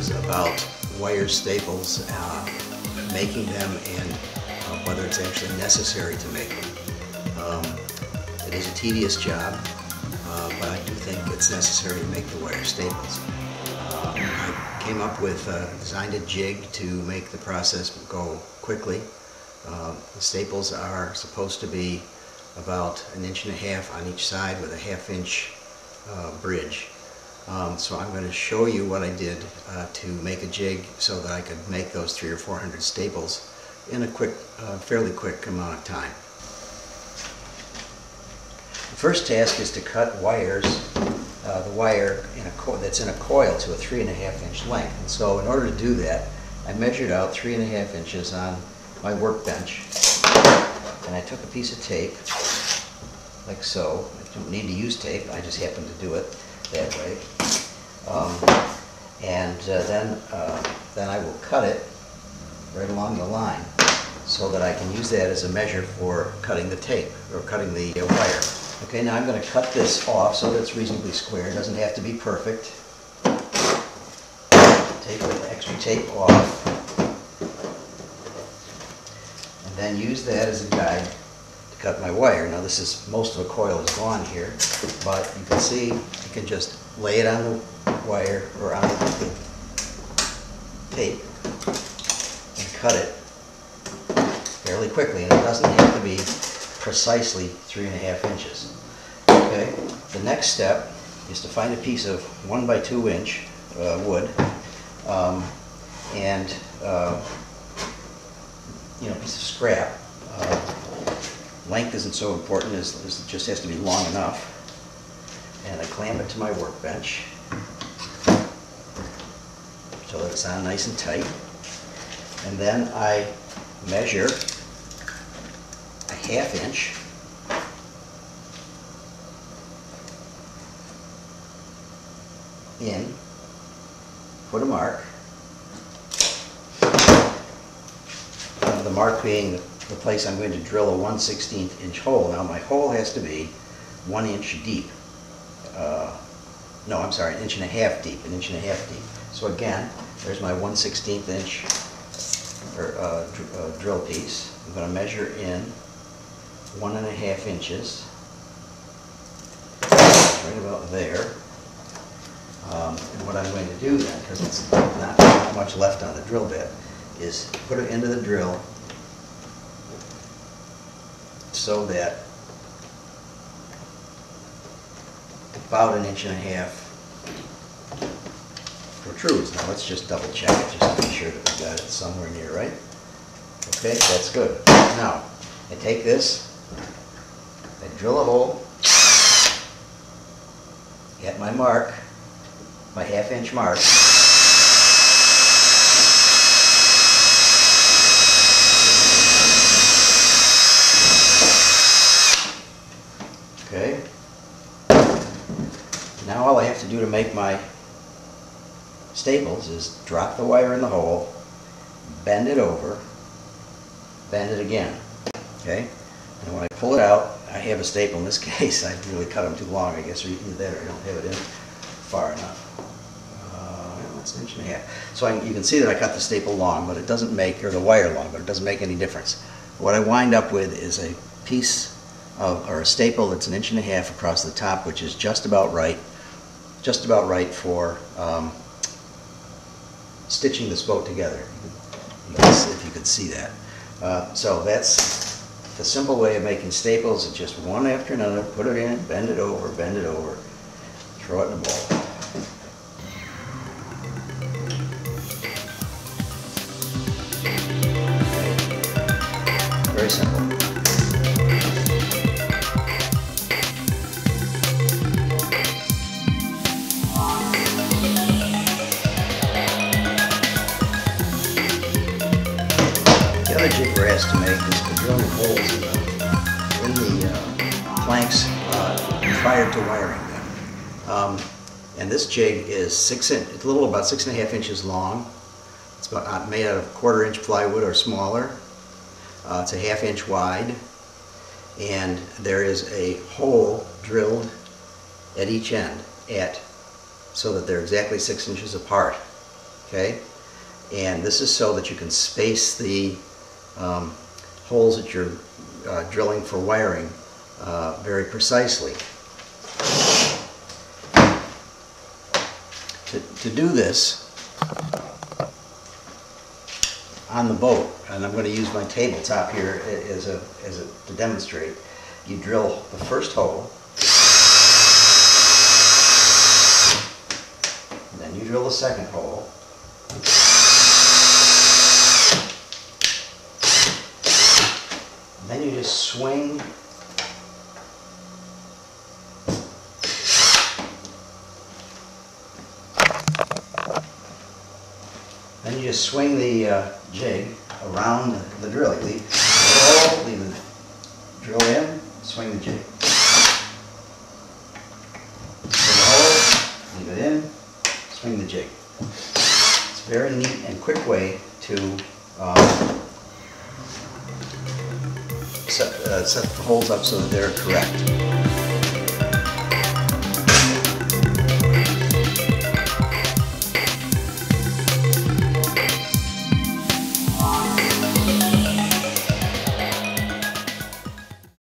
videos about wire staples, making them, and whether it's actually necessary to make them. It is a tedious job, but I do think it's necessary to make the wire staples. I came up with, designed a jig to make the process go quickly. The staples are supposed to be about 1.5 inches on each side with a 1/2 inch bridge. So I'm going to show you what I did to make a jig so that I could make those 300 or 400 staples in a quick, fairly quick amount of time. The first task is to cut wires, the wire that's in a coil to a 3.5 inch length. And so in order to do that, I measured out 3.5 inches on my workbench, and I took a piece of tape like so. I don't need to use tape, I just happen to do it that way. Then I will cut it right along the line so that I can use that as a measure for cutting the tape or cutting the wire. Okay, now I'm going to cut this off so that it's reasonably square. It doesn't have to be perfect. Take the extra tape off and then use that as a guide to cut my wire. Now most of the coil is gone here, but you can see you can just lay it on the wire or on the tape and cut it fairly quickly, and it doesn't have to be precisely 3.5 inches. Okay, the next step is to find a piece of 1 by 2 inch wood, and a piece of scrap. Length isn't so important, it just has to be long enough. And I clamp it to my workbench so that it's on nice and tight. And then I measure a 1/2 inch in, put a mark, the mark being the place I'm going to drill a 1/16 inch hole. Now my hole has to be 1 inch deep. No, I'm sorry, 1.5 inches deep, 1.5 inches deep. So again, there's my 1/16 inch drill piece. I'm going to measure in 1.5 inches, right about there. And what I'm going to do then, because it's not much left on the drill bit, is put it into the drill so that about 1.5 inches protrudes. Now let's just double check it just to be sure that we got it somewhere near right. Okay, that's good. Now I take this, I drill a hole at my mark, my 1/2 inch mark. Okay. Now all I have to do to make my staples is drop the wire in the hole, bend it over, bend it again. Okay? And when I pull it out, I have a staple. In this case, I really cut them too long, I guess, or either that or I don't have it in far enough. That's 1.5 inches. So you can see that I cut the staple long, but it doesn't make, or the wire long, but it doesn't make any difference. What I wind up with is a piece of, or a staple that's 1.5 inches across the top, which is just about right for stitching this boat together, if you could see that. So that's the simple way of making staples. It's just one after another, put it in, bend it over, throw it in a bowl. Very simple. The other jig we're asked to make is to drill holes in the planks prior to wiring them. And this jig is it's a little about 6.5 inches long. It's about made out of 1/4 inch plywood or smaller. It's a 1/2 inch wide, and there is a hole drilled at each end so that they're exactly 6 inches apart. okay? And this is so that you can space the holes that you're drilling for wiring very precisely. To do this on the boat, and I'm going to use my tabletop here to demonstrate, you drill the first hole, and then you drill the second hole, and then you just swing the jig around the drill. You leave the hole, leave the drill in, swing the jig. Swing the hole, leave it in, swing the jig. It's a very neat and quick way to set the holes up so that they're correct.